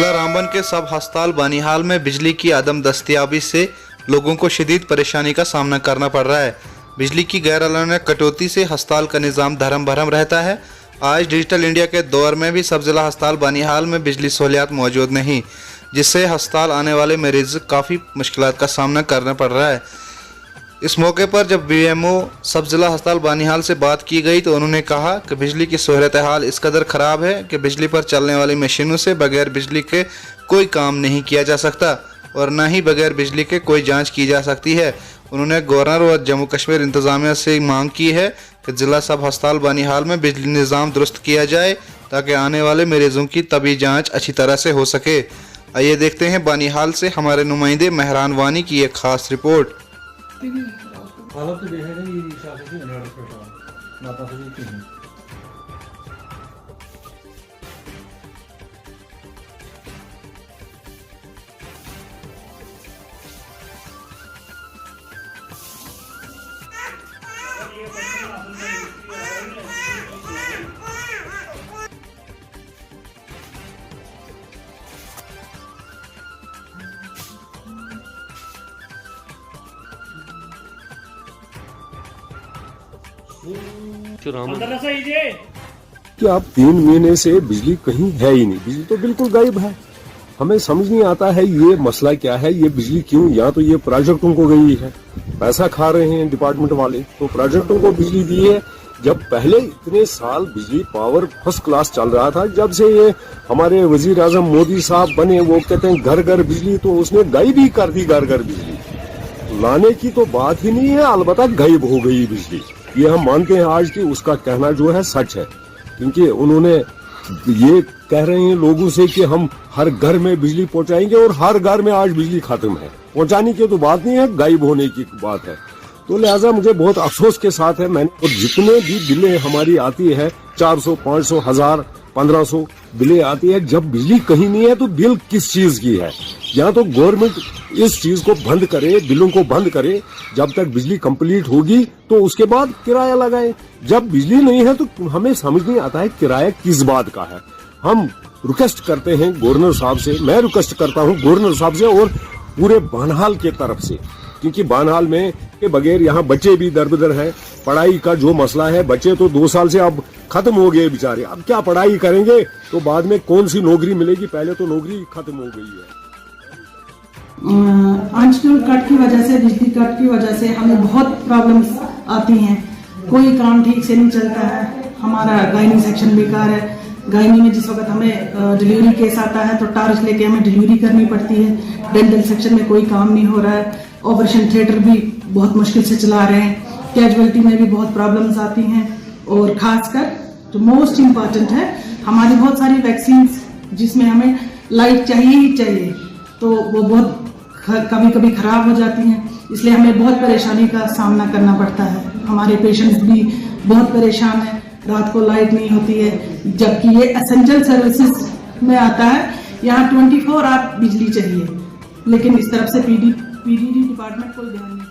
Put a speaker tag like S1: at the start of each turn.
S1: जिला रामबन के सब अस्पताल बानीहाल में बिजली की अदम दस्तयाबी से लोगों को शदीद परेशानी का सामना करना पड़ रहा है। बिजली की गैर कटौती से अस्पताल का निज़ाम धर्म भरम रहता है। आज डिजिटल इंडिया के दौर में भी सब जिला अस्पताल बानीहाल में बिजली सहूलियात मौजूद नहीं, जिससे अस्पताल आने वाले मरीज काफ़ी मुश्किलात का सामना करना पड़ रहा है। इस मौके पर जब बीएमओ सब जिला अस्पताल बानीहाल से बात की गई तो उन्होंने कहा कि बिजली की सूरत हाल इस कदर ख़राब है कि बिजली पर चलने वाली मशीनों से बगैर बिजली के कोई काम नहीं किया जा सकता और न ही बगैर बिजली के कोई जांच की जा सकती है। उन्होंने गवर्नर और जम्मू कश्मीर इंतज़ामिया से मांग की है कि जिला सब अस्पताल बानीहाल में बिजली निज़ाम दुरुस्त किया जाए ताकि आने वाले मरीजों की तबी जाँच अच्छी तरह से हो सके। आइए देखते हैं बानीहाल से हमारे नुमाइंदे मेहरान वानी की एक ख़ास रिपोर्ट।
S2: हालत तो देखा नहीं शासन नाता से
S3: कि अब 3 महीने से बिजली कहीं है ही नहीं, बिजली तो बिल्कुल गायब है। हमें समझ नहीं आता है ये मसला क्या है, ये बिजली क्यों, या तो ये प्रोजेक्टों को गई है, पैसा खा रहे हैं डिपार्टमेंट वाले, तो प्रोजेक्टों को बिजली दी है। जब पहले इतने साल बिजली पावर फर्स्ट क्लास चल रहा था, जब से ये हमारे वजीर आजम मोदी साहब बने, वो कहते हैं घर घर बिजली, तो उसने गायब ही कर दी। घर घर बिजली लाने की तो बात ही नहीं है, अलबत्ता गायब हो गई बिजली। ये हम मानते हैं आज की उसका कहना जो है सच है, क्योंकि उन्होंने ये कह रहे हैं लोगों से कि हम हर घर में बिजली पहुंचाएंगे, और हर घर में आज बिजली खत्म है। पहुंचाने की तो बात नहीं है, गायब होने की बात है। तो लिहाजा मुझे बहुत अफसोस के साथ है, मैंने और जितने भी बिलें हमारी आती है 400, 500, 1000, 1500 बिलें आती है, जब बिजली कहीं नहीं है तो बिल किस चीज की है? या तो गवर्नमेंट इस चीज को बंद करे, बिलों को बंद करे, जब तक बिजली कंप्लीट होगी तो उसके बाद किराया लगाए। जब बिजली नहीं है तो हमें समझ नहीं आता है किराया किस बात का है। हम रिक्वेस्ट करते हैं गवर्नर साहब से, मैं रिक्वेस्ट करता हूं गवर्नर साहब से और पूरे बानीहाल के तरफ से, क्योंकि बानीहाल में के बगैर यहाँ बच्चे भी दरबदर हैं। पढ़ाई का जो मसला है, बच्चे तो 2 साल से अब खत्म हो गए बेचारे, अब क्या पढ़ाई करेंगे, तो बाद में कौन सी नौकरी मिलेगी, पहले तो नौकरी खत्म हो गई है।
S4: आंचल कट की वजह से, बिजली कट की वजह से हमें बहुत प्रॉब्लम्स आती हैं। कोई काम ठीक से नहीं चलता है, हमारा गायनी सेक्शन बेकार है। गायनी में जिस वक्त हमें डिलीवरी केस आता है तो टार्च लेके हमें डिलीवरी करनी पड़ती है। डेंटल सेक्शन में कोई काम नहीं हो रहा है। ऑपरेशन थिएटर भी बहुत मुश्किल से चला रहे हैं। कैजुअलिटी में भी बहुत प्रॉब्लम्स आती हैं, और खासकर जो मोस्ट इम्पॉर्टेंट है, हमारी बहुत सारी वैक्सीन जिसमें हमें लाइट चाहिए ही चाहिए, तो वो बहुत कभी कभी खराब हो जाती हैं। इसलिए हमें बहुत परेशानी का सामना करना पड़ता है। हमारे पेशेंट्स भी बहुत परेशान हैं, रात को लाइट नहीं होती है, जबकि ये एसेंशियल सर्विसेज में आता है। यहाँ 24 आवर बिजली चाहिए, लेकिन इस तरफ से पीडीडी डिपार्टमेंट कोई ध्यान नहीं।